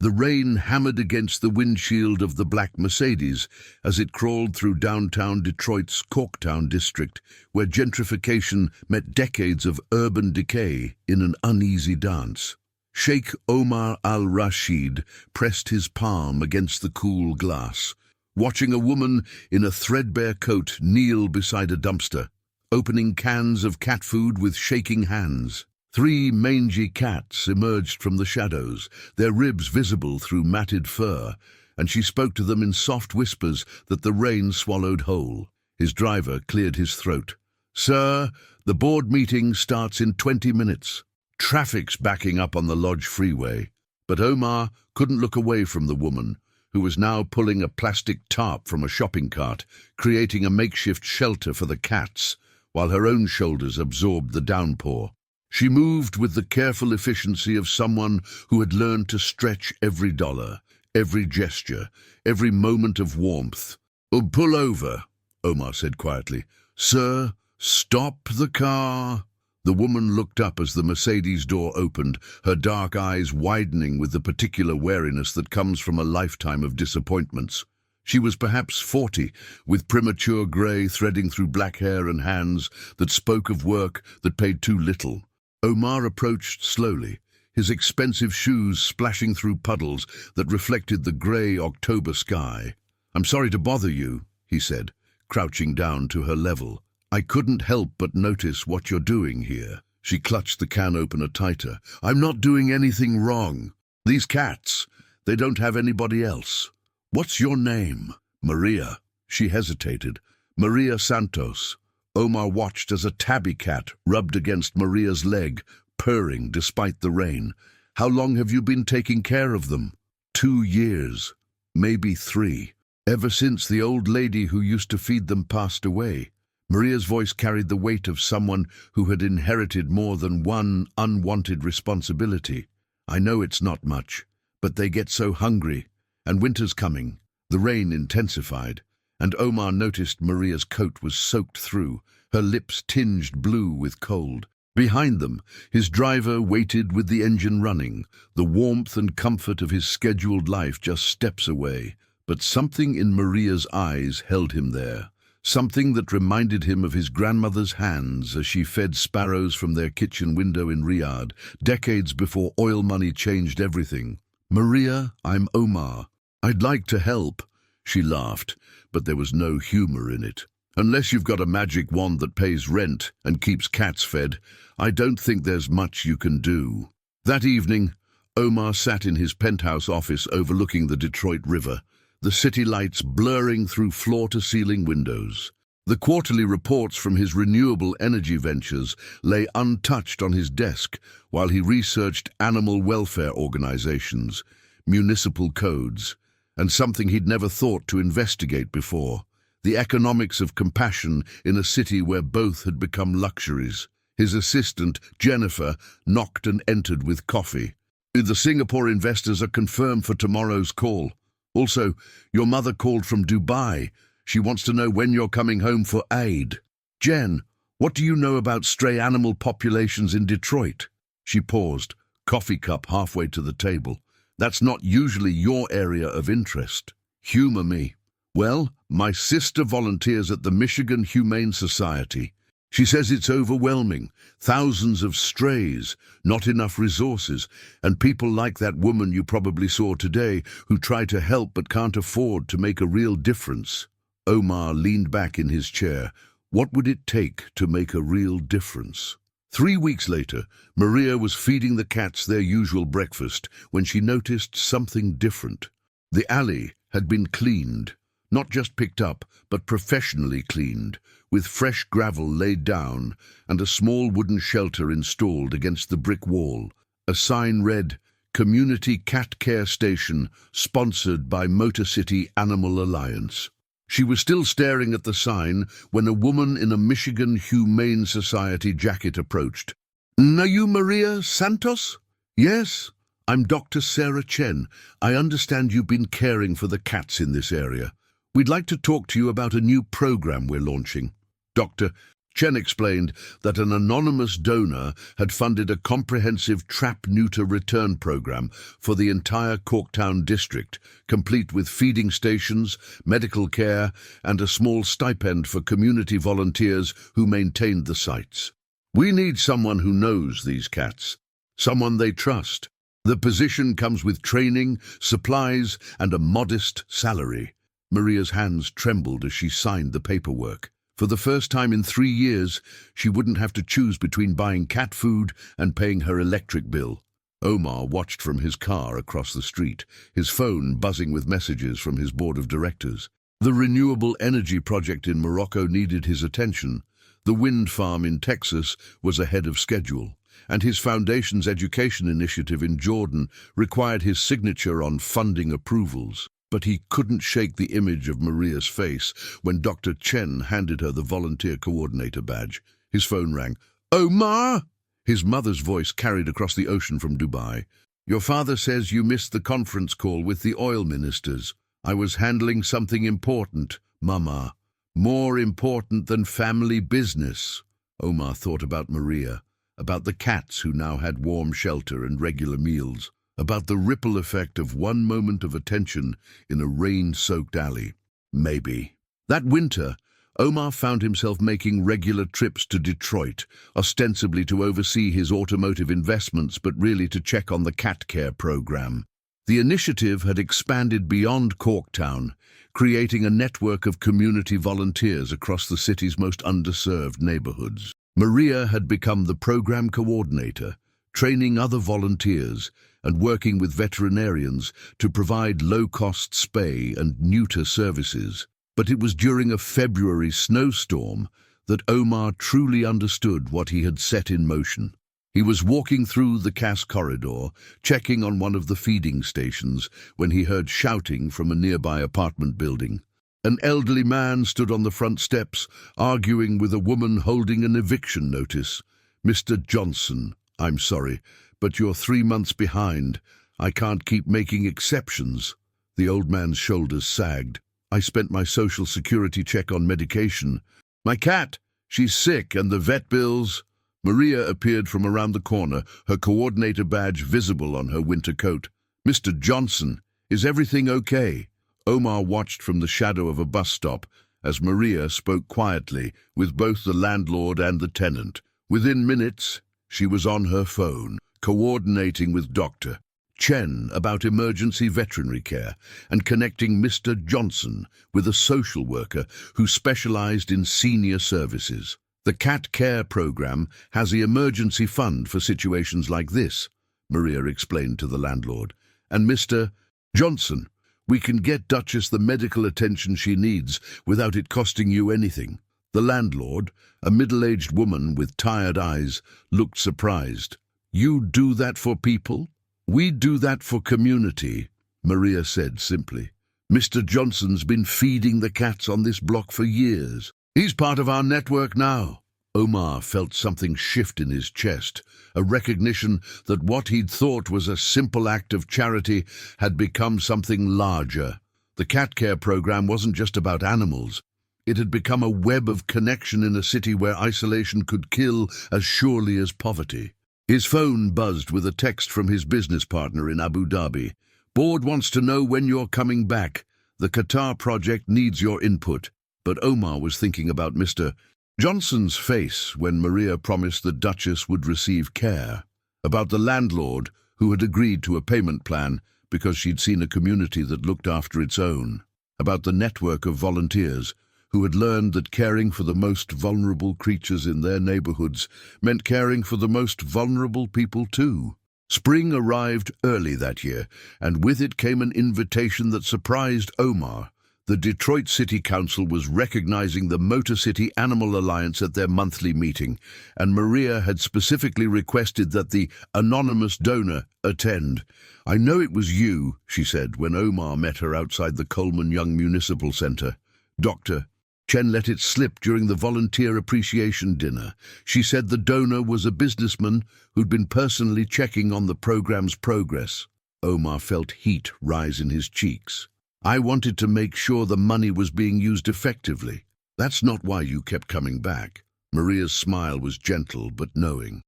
The rain hammered against the windshield of the black Mercedes as it crawled through downtown Detroit's Corktown district, where gentrification met decades of urban decay in an uneasy dance. Sheikh Omar al-Rashid pressed his palm against the cool glass, watching a woman in a threadbare coat kneel beside a dumpster, opening cans of cat food with shaking hands. 3 mangy cats emerged from the shadows, their ribs visible through matted fur, and she spoke to them in soft whispers that the rain swallowed whole. His driver cleared his throat. "Sir, the board meeting starts in 20 minutes. Traffic's backing up on the Lodge freeway." But Omar couldn't look away from the woman, who was now pulling a plastic tarp from a shopping cart, creating a makeshift shelter for the cats, while her own shoulders absorbed the downpour. She moved with the careful efficiency of someone who had learned to stretch every dollar, every gesture, every moment of warmth. "Pull over," Omar said quietly. "Sir, stop the car." The woman looked up as the Mercedes door opened, her dark eyes widening with the particular wariness that comes from a lifetime of disappointments. She was perhaps 40, with premature grey threading through black hair and hands that spoke of work that paid too little. Omar approached slowly, his expensive shoes splashing through puddles that reflected the grey October sky. "I'm sorry to bother you," he said, crouching down to her level. "I couldn't help but notice what you're doing here." She clutched the can opener tighter. "I'm not doing anything wrong. These cats, they don't have anybody else. What's your name?" "Maria." She hesitated. "Maria Santos." Omar watched as a tabby cat rubbed against Maria's leg, purring despite the rain. "How long have you been taking care of them?" 2 years, maybe 3. Ever since the old lady who used to feed them passed away. Maria's voice carried the weight of someone who had inherited more than one unwanted responsibility. "I know it's not much, but they get so hungry. And winter's coming." The rain intensified, and Omar noticed Maria's coat was soaked through, her lips tinged blue with cold. Behind them, his driver waited with the engine running, the warmth and comfort of his scheduled life just steps away. But something in Maria's eyes held him there, something that reminded him of his grandmother's hands as she fed sparrows from their kitchen window in Riyadh, decades before oil money changed everything. "Maria, I'm Omar. I'd like to help." She laughed, but there was no humor in it. "Unless you've got a magic wand that pays rent and keeps cats fed, I don't think there's much you can do." That evening, Omar sat in his penthouse office overlooking the Detroit River, the city lights blurring through floor-to-ceiling windows. The quarterly reports from his renewable energy ventures lay untouched on his desk while he researched animal welfare organizations, municipal codes, and something he'd never thought to investigate before: the economics of compassion in a city where both had become luxuries. His assistant, Jennifer, knocked and entered with coffee. "The Singapore investors are confirmed for tomorrow's call. Also, your mother called from Dubai. She wants to know when you're coming home for aid." "Jen, what do you know about stray animal populations in Detroit?" She paused, coffee cup halfway to the table. "That's not usually your area of interest." "Humor me." "Well, my sister volunteers at the Michigan Humane Society. She says it's overwhelming. Thousands of strays, not enough resources, and people like that woman you probably saw today who try to help but can't afford to make a real difference." Omar leaned back in his chair. What would it take to make a real difference? 3 weeks later, Maria was feeding the cats their usual breakfast when she noticed something different. The alley had been cleaned, not just picked up, but professionally cleaned, with fresh gravel laid down and a small wooden shelter installed against the brick wall. A sign read, "Community Cat Care Station, sponsored by Motor City Animal Alliance." She was still staring at the sign when a woman in a Michigan Humane Society jacket approached. "Are you Maria Santos?" "Yes, I'm Dr. Sarah Chen. I understand you've been caring for the cats in this area. We'd like to talk to you about a new program we're launching." "Doctor, Chen explained that an anonymous donor had funded a comprehensive trap-neuter return program for the entire Corktown district, complete with feeding stations, medical care, and a small stipend for community volunteers who maintained the sites. "We need someone who knows these cats, someone they trust. The position comes with training, supplies, and a modest salary." Maria's hands trembled as she signed the paperwork. For the first time in 3 years, she wouldn't have to choose between buying cat food and paying her electric bill. Omar watched from his car across the street, his phone buzzing with messages from his board of directors. The renewable energy project in Morocco needed his attention. The wind farm in Texas was ahead of schedule, and his foundation's education initiative in Jordan required his signature on funding approvals. But he couldn't shake the image of Maria's face when Dr. Chen handed her the volunteer coordinator badge. His phone rang. "Omar?" His mother's voice carried across the ocean from Dubai. "Your father says you missed the conference call with the oil ministers. I was handling something important, Mama. More important than family business." Omar thought about Maria, about the cats who now had warm shelter and regular meals, about the ripple effect of one moment of attention in a rain-soaked alley. Maybe. That winter, Omar found himself making regular trips to Detroit, ostensibly to oversee his automotive investments, but really to check on the cat care program. The initiative had expanded beyond Corktown, creating a network of community volunteers across the city's most underserved neighborhoods. Maria had become the program coordinator, training other volunteers and working with veterinarians to provide low-cost spay and neuter services. But it was during a February snowstorm that Omar truly understood what he had set in motion. He was walking through the CAS corridor, checking on one of the feeding stations, when he heard shouting from a nearby apartment building. An elderly man stood on the front steps, arguing with a woman holding an eviction notice. "Mr. Johnson, I'm sorry, but you're 3 months behind. I can't keep making exceptions." The old man's shoulders sagged. "I spent my social security check on medication. My cat, she's sick, and the vet bills." Maria appeared from around the corner, her coordinator badge visible on her winter coat. "Mr. Johnson, is everything okay?" Omar watched from the shadow of a bus stop as Maria spoke quietly with both the landlord and the tenant. Within minutes, she was on her phone, coordinating with Dr. Chen about emergency veterinary care and connecting Mr. Johnson with a social worker who specialized in senior services. "The Cat Care Program has the emergency fund for situations like this," Maria explained to the landlord. "And Mr. Johnson, we can get Duchess the medical attention she needs without it costing you anything." The landlord, a middle-aged woman with tired eyes, looked surprised. "You do that for people?" "We do that for community," Maria said simply. "Mr. Johnson's been feeding the cats on this block for years. He's part of our network now." Omar felt something shift in his chest, a recognition that what he'd thought was a simple act of charity had become something larger. The cat care program wasn't just about animals. It had become a web of connection in a city where isolation could kill as surely as poverty. His phone buzzed with a text from his business partner in Abu Dhabi. "Board wants to know when you're coming back. The Qatar project needs your input." But Omar was thinking about Mr. Johnson's face when Maria promised the Duchess would receive care, about the landlord who had agreed to a payment plan because she'd seen a community that looked after its own, about the network of volunteers who had learned that caring for the most vulnerable creatures in their neighborhoods meant caring for the most vulnerable people too. Spring arrived early that year, and with it came an invitation that surprised Omar. The Detroit City Council was recognizing the Motor City Animal Alliance at their monthly meeting, and Maria had specifically requested that the anonymous donor attend. "I know it was you," she said when Omar met her outside the Coleman Young Municipal Center. "Dr. Chen let it slip during the volunteer appreciation dinner. She said the donor was a businessman who'd been personally checking on the program's progress." Omar felt heat rise in his cheeks. "I wanted to make sure the money was being used effectively. That's not why you kept coming back." Maria's smile was gentle but knowing.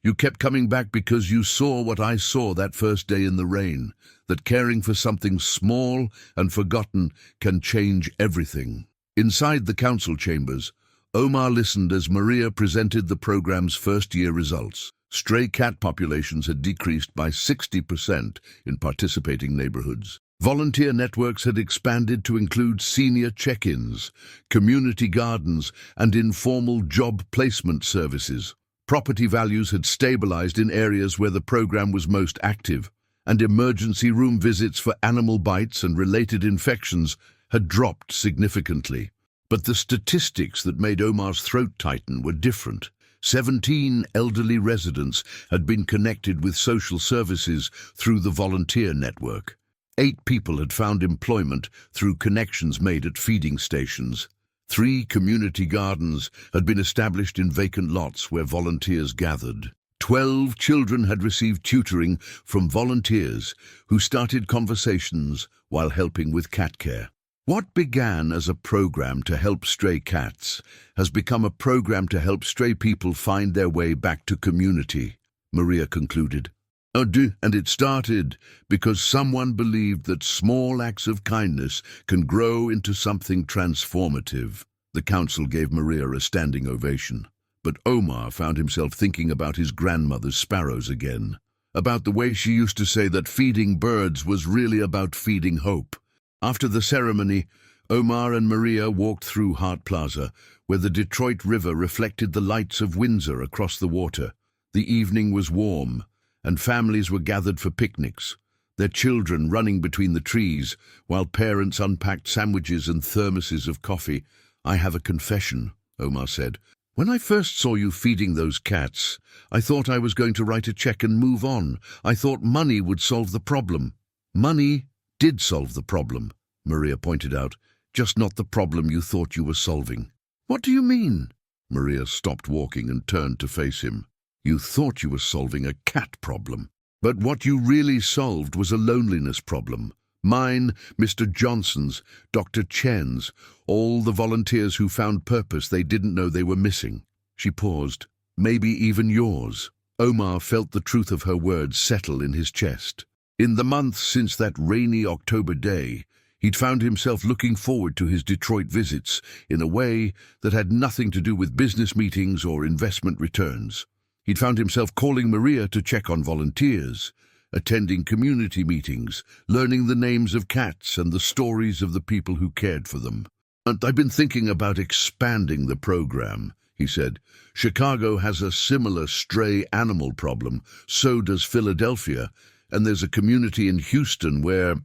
You kept coming back because you saw what I saw that first day in the rain, that caring for something small and forgotten can change everything. Inside the council chambers, Omar listened as Maria presented the program's first-year results. Stray cat populations had decreased by 60% in participating neighborhoods. Volunteer networks had expanded to include senior check-ins, community gardens, and informal job placement services. Property values had stabilized in areas where the program was most active, and emergency room visits for animal bites and related infections had dropped significantly. But the statistics that made Omar's throat tighten were different. 17 elderly residents had been connected with social services through the volunteer network. 8 people had found employment through connections made at feeding stations. 3 community gardens had been established in vacant lots where volunteers gathered. 12 children had received tutoring from volunteers who started conversations while helping with cat care. What began as a program to help stray cats has become a program to help stray people find their way back to community, Maria concluded. And it started because someone believed that small acts of kindness can grow into something transformative. The council gave Maria a standing ovation. But Omar found himself thinking about his grandmother's sparrows again, about the way she used to say that feeding birds was really about feeding hope. After the ceremony, Omar and Maria walked through Hart Plaza, where the Detroit River reflected the lights of Windsor across the water. The evening was warm, and families were gathered for picnics, their children running between the trees, while parents unpacked sandwiches and thermoses of coffee. "I have a confession," Omar said. "When I first saw you feeding those cats, I thought I was going to write a check and move on. I thought money would solve the problem." "Money did solve the problem," Maria pointed out, "just not the problem you thought you were solving." "What do you mean?" Maria stopped walking and turned to face him. "You thought you were solving a cat problem. But what you really solved was a loneliness problem. Mine, Mr. Johnson's, Dr. Chen's, all the volunteers who found purpose they didn't know they were missing." She paused. "Maybe even yours." Omar felt the truth of her words settle in his chest. In the months since that rainy October day, he'd found himself looking forward to his Detroit visits in a way that had nothing to do with business meetings or investment returns. He'd found himself calling Maria to check on volunteers, attending community meetings, learning the names of cats and the stories of the people who cared for them. "And I've been thinking about expanding the program," he said. "Chicago has a similar stray animal problem, so does Philadelphia, and there's a community in Houston where—"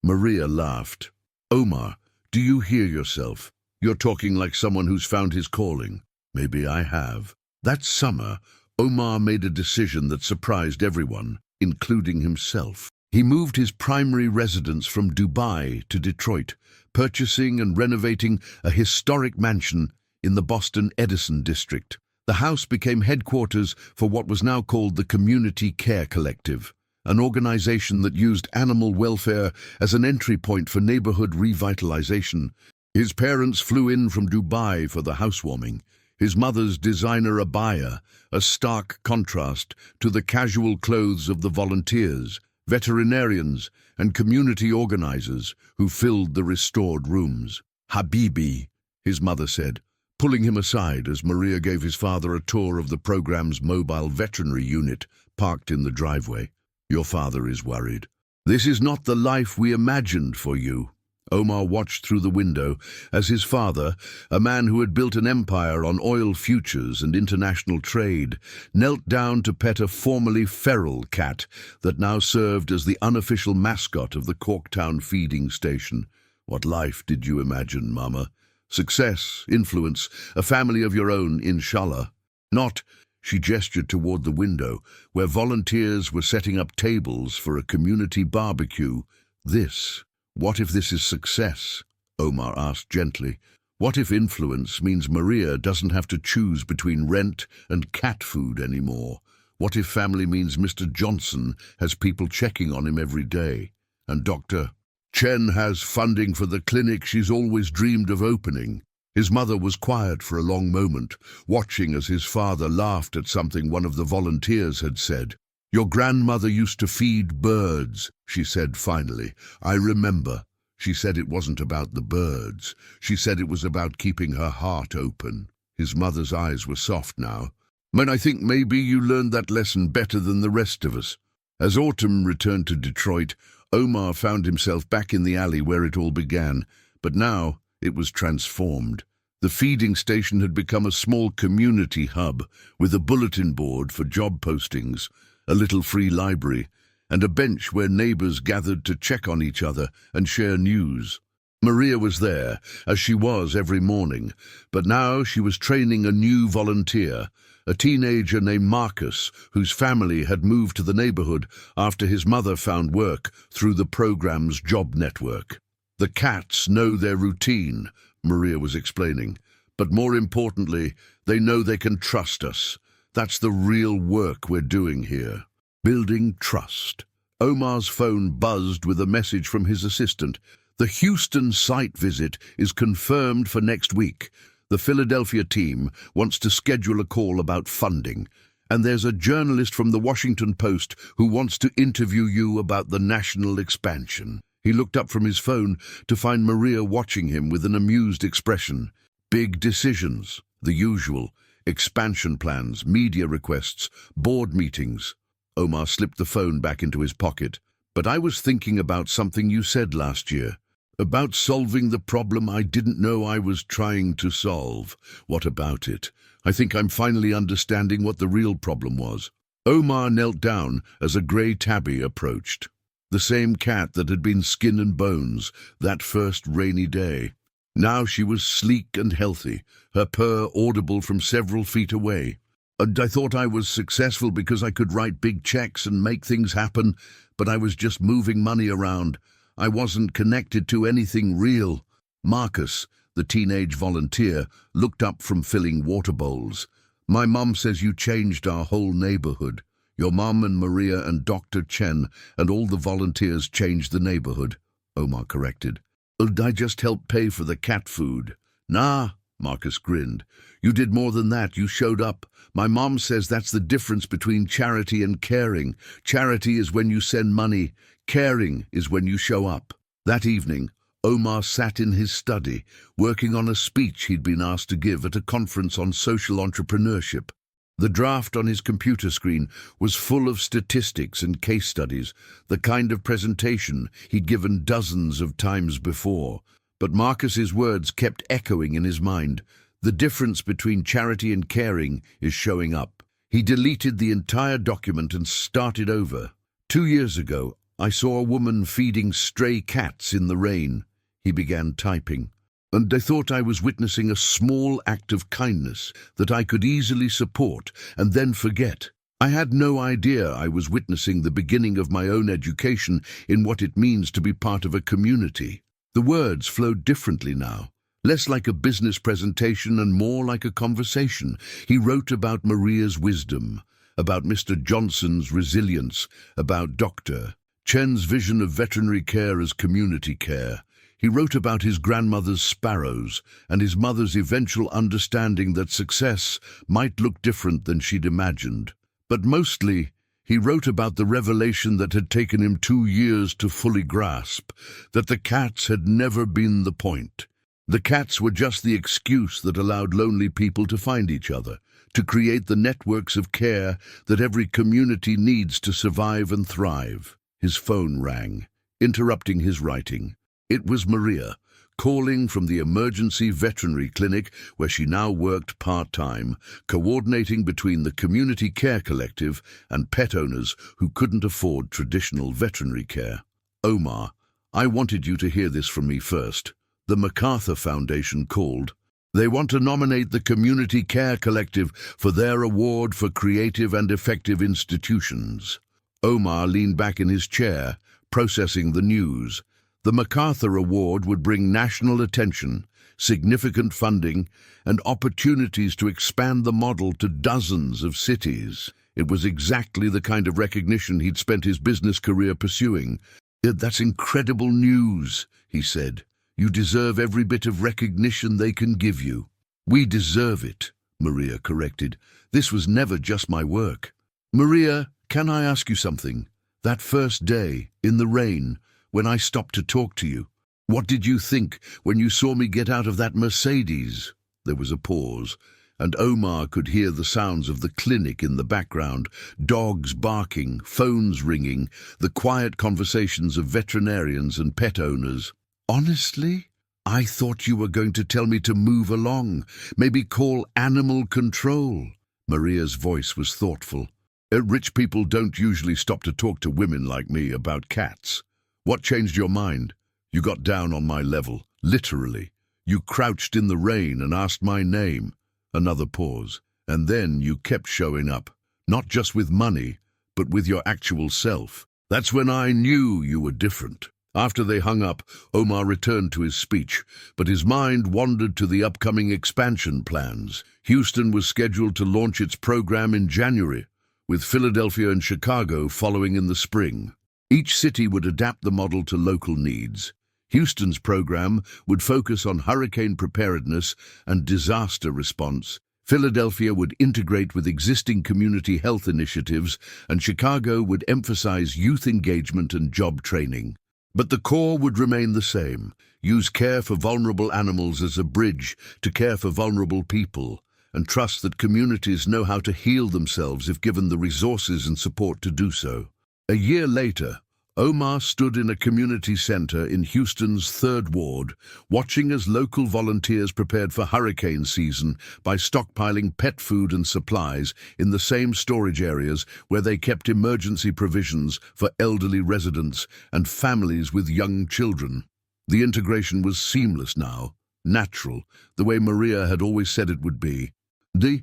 Maria laughed. "Omar, do you hear yourself? You're talking like someone who's found his calling." "Maybe I have." That summer, Omar made a decision that surprised everyone, including himself. He moved his primary residence from Dubai to Detroit, purchasing and renovating a historic mansion in the Boston Edison district. The house became headquarters for what was now called the Community Care Collective, an organization that used animal welfare as an entry point for neighborhood revitalization. His parents flew in from Dubai for the housewarming. His mother's designer abaya, a stark contrast to the casual clothes of the volunteers, veterinarians, and community organizers who filled the restored rooms. "Habibi," his mother said, pulling him aside as Maria gave his father a tour of the program's mobile veterinary unit parked in the driveway. "Your father is worried. This is not the life we imagined for you." Omar watched through the window as his father, a man who had built an empire on oil futures and international trade, knelt down to pet a formerly feral cat that now served as the unofficial mascot of the Corktown feeding station. "What life did you imagine, Mama? Success, influence, a family of your own, inshallah. Not—" She gestured toward the window, where volunteers were setting up tables for a community barbecue. "This. What if this is success?" Omar asked gently. "What if influence means Maria doesn't have to choose between rent and cat food anymore? What if family means Mr. Johnson has people checking on him every day? And Dr. Chen has funding for the clinic she's always dreamed of opening?" His mother was quiet for a long moment, watching as his father laughed at something one of the volunteers had said. "Your grandmother used to feed birds," she said finally. "I remember. She said it wasn't about the birds. She said it was about keeping her heart open." His mother's eyes were soft now. "Man, I think maybe you learned that lesson better than the rest of us." As autumn returned to Detroit, Omar found himself back in the alley where it all began, but now it was transformed. The feeding station had become a small community hub with a bulletin board for job postings, a little free library, and a bench where neighbors gathered to check on each other and share news. Maria was there, as she was every morning, but now she was training a new volunteer, a teenager named Marcus, whose family had moved to the neighborhood after his mother found work through the program's job network. "The cats know their routine," Maria was explaining, "but more importantly, they know they can trust us. That's the real work we're doing here. Building trust." Omar's phone buzzed with a message from his assistant. "The Houston site visit is confirmed for next week. The Philadelphia team wants to schedule a call about funding, and there's a journalist from the Washington Post who wants to interview you about the national expansion." He looked up from his phone to find Maria watching him with an amused expression. "Big decisions, the usual, expansion plans, media requests, board meetings." Omar slipped the phone back into his pocket. "But I was thinking about something you said last year. About solving the problem I didn't know I was trying to solve. What about it? I think I'm finally understanding what the real problem was." Omar knelt down as a grey tabby approached. The same cat that had been skin and bones that first rainy day. Now she was sleek and healthy, her purr audible from several feet away. "And I thought I was successful because I could write big checks and make things happen, but I was just moving money around. I wasn't connected to anything real." Marcus, the teenage volunteer, looked up from filling water bowls. "My mom says you changed our whole neighborhood. Your mom and Maria and Dr. Chen and all the volunteers changed the neighborhood," Omar corrected. "I just helped pay for the cat food." "Nah," Marcus grinned. "You did more than that. You showed up. My mom says that's the difference between charity and caring. Charity is when you send money. Caring is when you show up." That evening, Omar sat in his study, working on a speech he'd been asked to give at a conference on social entrepreneurship. The draft on his computer screen was full of statistics and case studies, the kind of presentation he'd given dozens of times before. But Marcus's words kept echoing in his mind. The difference between charity and caring is showing up. He deleted the entire document and started over. "2 years ago, I saw a woman feeding stray cats in the rain," he began typing. "And I thought I was witnessing a small act of kindness that I could easily support and then forget. I had no idea I was witnessing the beginning of my own education in what it means to be part of a community." The words flowed differently now, less like a business presentation and more like a conversation. He wrote about Maria's wisdom, about Mr. Johnson's resilience, about Dr. Chen's vision of veterinary care as community care. He wrote about his grandmother's sparrows and his mother's eventual understanding that success might look different than she'd imagined. But mostly, he wrote about the revelation that had taken him 2 years to fully grasp, that the cats had never been the point. The cats were just the excuse that allowed lonely people to find each other, to create the networks of care that every community needs to survive and thrive. His phone rang, interrupting his writing. It was Maria, calling from the emergency veterinary clinic where she now worked part-time, coordinating between the community care collective and pet owners who couldn't afford traditional veterinary care. "Omar, I wanted you to hear this from me first. The MacArthur Foundation called. They want to nominate the Community Care Collective for their award for creative and effective institutions." Omar leaned back in his chair, processing the news. The MacArthur Award would bring national attention, significant funding, and opportunities to expand the model to dozens of cities. It was exactly the kind of recognition he'd spent his business career pursuing. "That's incredible news," he said. You deserve every bit of recognition they can give you." "We deserve it," Maria corrected. "This was never just my work." "Maria, can I ask you something? That first day, in the rain, when I stopped to talk to you, what did you think when you saw me get out of that Mercedes?" There was a pause, and Omar could hear the sounds of the clinic in the background, dogs barking, phones ringing, the quiet conversations of veterinarians and pet owners. "Honestly, I thought you were going to tell me to move along, maybe call animal control." Maria's voice was thoughtful. "Rich people don't usually stop to talk to women like me about cats. What changed your mind? You got down on my level, literally. You crouched in the rain and asked my name." Another pause. "And then you kept showing up, not just with money, but with your actual self. That's when I knew you were different." After they hung up, Omar returned to his speech, but his mind wandered to the upcoming expansion plans. Houston was scheduled to launch its program in January, with Philadelphia and Chicago following in the spring. Each city would adapt the model to local needs. Houston's program would focus on hurricane preparedness and disaster response. Philadelphia would integrate with existing community health initiatives, and Chicago would emphasize youth engagement and job training. But the core would remain the same: use care for vulnerable animals as a bridge to care for vulnerable people, and trust that communities know how to heal themselves if given the resources and support to do so. A year later, Omar stood in a community center in Houston's 3rd Ward, watching as local volunteers prepared for hurricane season by stockpiling pet food and supplies in the same storage areas where they kept emergency provisions for elderly residents and families with young children. The integration was seamless now, natural, the way Maria had always said it would be. The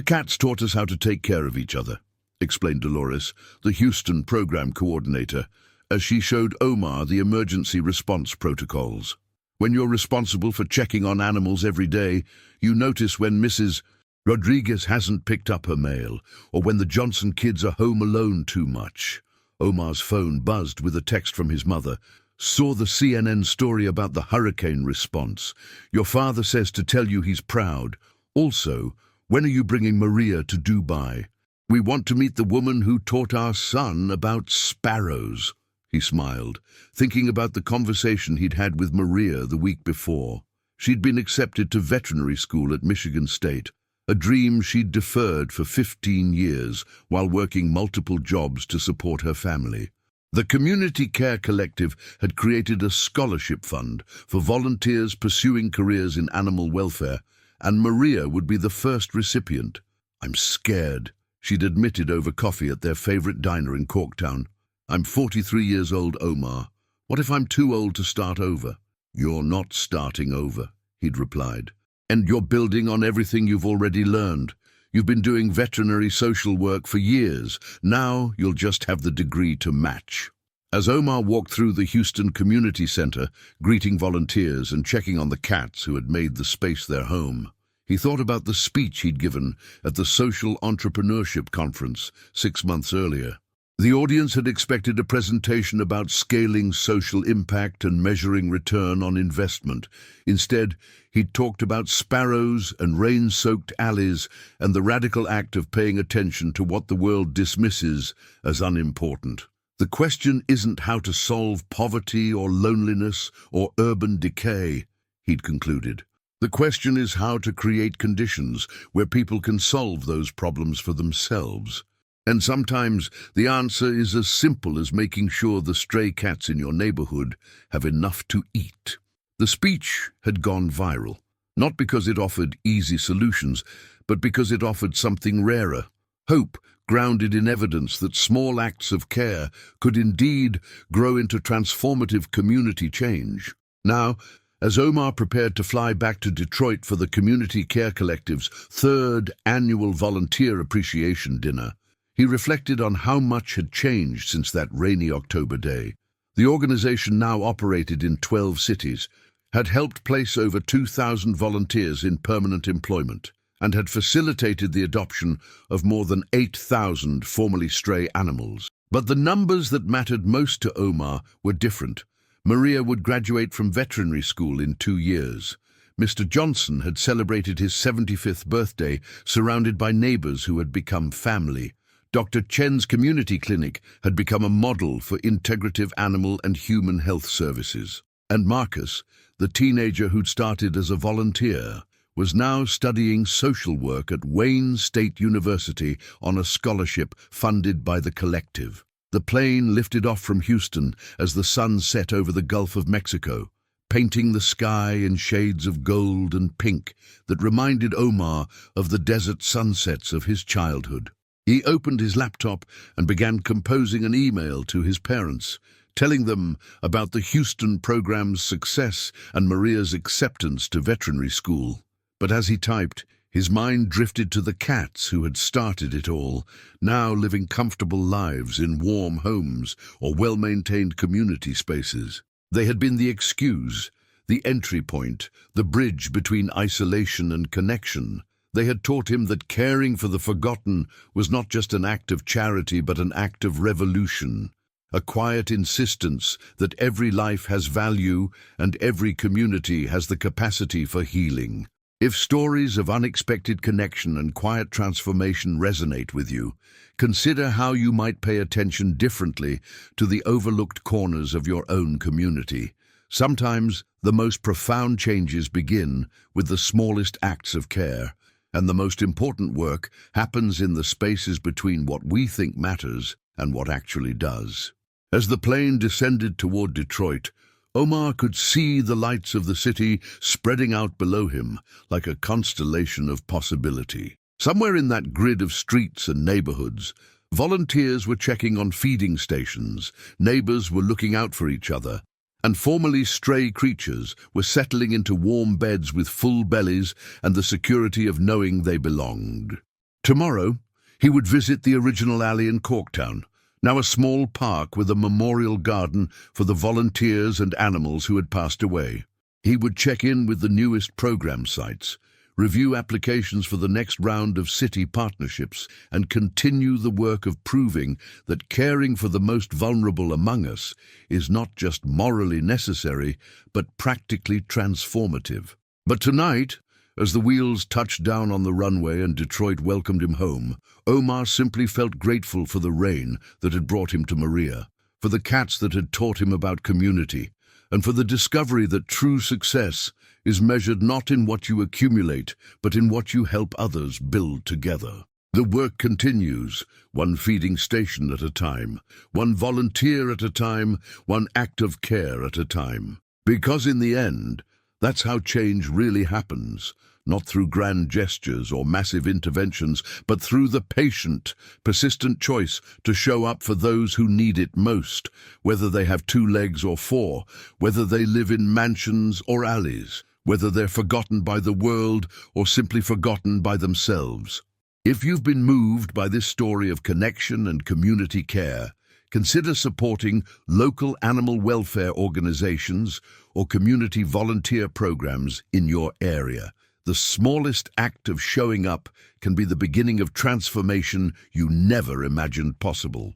cats taught us how to take care of each other," explained Dolores, the Houston program coordinator, as she showed Omar the emergency response protocols. "When you're responsible for checking on animals every day, you notice when Mrs. Rodriguez hasn't picked up her mail, or when the Johnson kids are home alone too much." Omar's phone buzzed with a text from his mother. "Saw the CNN story about the hurricane response. Your father says to tell you he's proud. Also, when are you bringing Maria to Dubai? We want to meet the woman who taught our son about sparrows." He smiled, thinking about the conversation he'd had with Maria the week before. She'd been accepted to veterinary school at Michigan State, a dream she'd deferred for 15 years while working multiple jobs to support her family. The Community Care Collective had created a scholarship fund for volunteers pursuing careers in animal welfare, and Maria would be the first recipient. "I'm scared," she'd admitted over coffee at their favorite diner in Corktown. "I'm 43 years old, Omar. What if I'm too old to start over?" "You're not starting over," he'd replied. "And you're building on everything you've already learned. You've been doing veterinary social work for years. Now you'll just have the degree to match." As Omar walked through the Houston Community Center, greeting volunteers and checking on the cats who had made the space their home, he thought about the speech he'd given at the Social Entrepreneurship Conference 6 months earlier. The audience had expected a presentation about scaling social impact and measuring return on investment. Instead, he'd talked about sparrows and rain-soaked alleys and the radical act of paying attention to what the world dismisses as unimportant. The question isn't how to solve poverty or loneliness or urban decay, he'd concluded. The question is how to create conditions where people can solve those problems for themselves. And sometimes the answer is as simple as making sure the stray cats in your neighborhood have enough to eat. The speech had gone viral, not because it offered easy solutions, but because it offered something rarer: hope grounded in evidence that small acts of care could indeed grow into transformative community change. Now, as Omar prepared to fly back to Detroit for the Community Care Collective's 3rd annual Volunteer Appreciation Dinner, he reflected on how much had changed since that rainy October day. The organization now operated in 12 cities, had helped place over 2,000 volunteers in permanent employment, and had facilitated the adoption of more than 8,000 formerly stray animals. But the numbers that mattered most to Omar were different. Maria would graduate from veterinary school in 2 years. Mr. Johnson had celebrated his 75th birthday, surrounded by neighbors who had become family. Dr. Chen's community clinic had become a model for integrative animal and human health services. And Marcus, the teenager who'd started as a volunteer, was now studying social work at Wayne State University on a scholarship funded by the collective. The plane lifted off from Houston as the sun set over the Gulf of Mexico, painting the sky in shades of gold and pink that reminded Omar of the desert sunsets of his childhood. He opened his laptop and began composing an email to his parents, telling them about the Houston program's success and Maria's acceptance to veterinary school. But as he typed, his mind drifted to the cats who had started it all, now living comfortable lives in warm homes or well-maintained community spaces. They had been the excuse, the entry point, the bridge between isolation and connection. They had taught him that caring for the forgotten was not just an act of charity but an act of revolution, a quiet insistence that every life has value and every community has the capacity for healing. If stories of unexpected connection and quiet transformation resonate with you, consider how you might pay attention differently to the overlooked corners of your own community. Sometimes the most profound changes begin with the smallest acts of care, and the most important work happens in the spaces between what we think matters and what actually does. As the plane descended toward Detroit, Omar could see the lights of the city spreading out below him like a constellation of possibility. Somewhere in that grid of streets and neighborhoods, volunteers were checking on feeding stations, neighbors were looking out for each other, and formerly stray creatures were settling into warm beds with full bellies and the security of knowing they belonged. Tomorrow, he would visit the original alley in Corktown, now a small park with a memorial garden for the volunteers and animals who had passed away. He would check in with the newest program sites, review applications for the next round of city partnerships, and continue the work of proving that caring for the most vulnerable among us is not just morally necessary, but practically transformative. But tonight, as the wheels touched down on the runway and Detroit welcomed him home, Omar simply felt grateful for the rain that had brought him to Maria, for the cats that had taught him about community, and for the discovery that true success is measured not in what you accumulate, but in what you help others build together. The work continues, one feeding station at a time, one volunteer at a time, one act of care at a time. Because in the end, that's how change really happens, not through grand gestures or massive interventions, but through the patient, persistent choice to show up for those who need it most, whether they have 2 legs or 4, whether they live in mansions or alleys, whether they're forgotten by the world or simply forgotten by themselves. If you've been moved by this story of connection and community care, consider supporting local animal welfare organizations or community volunteer programs in your area. The smallest act of showing up can be the beginning of transformation you never imagined possible.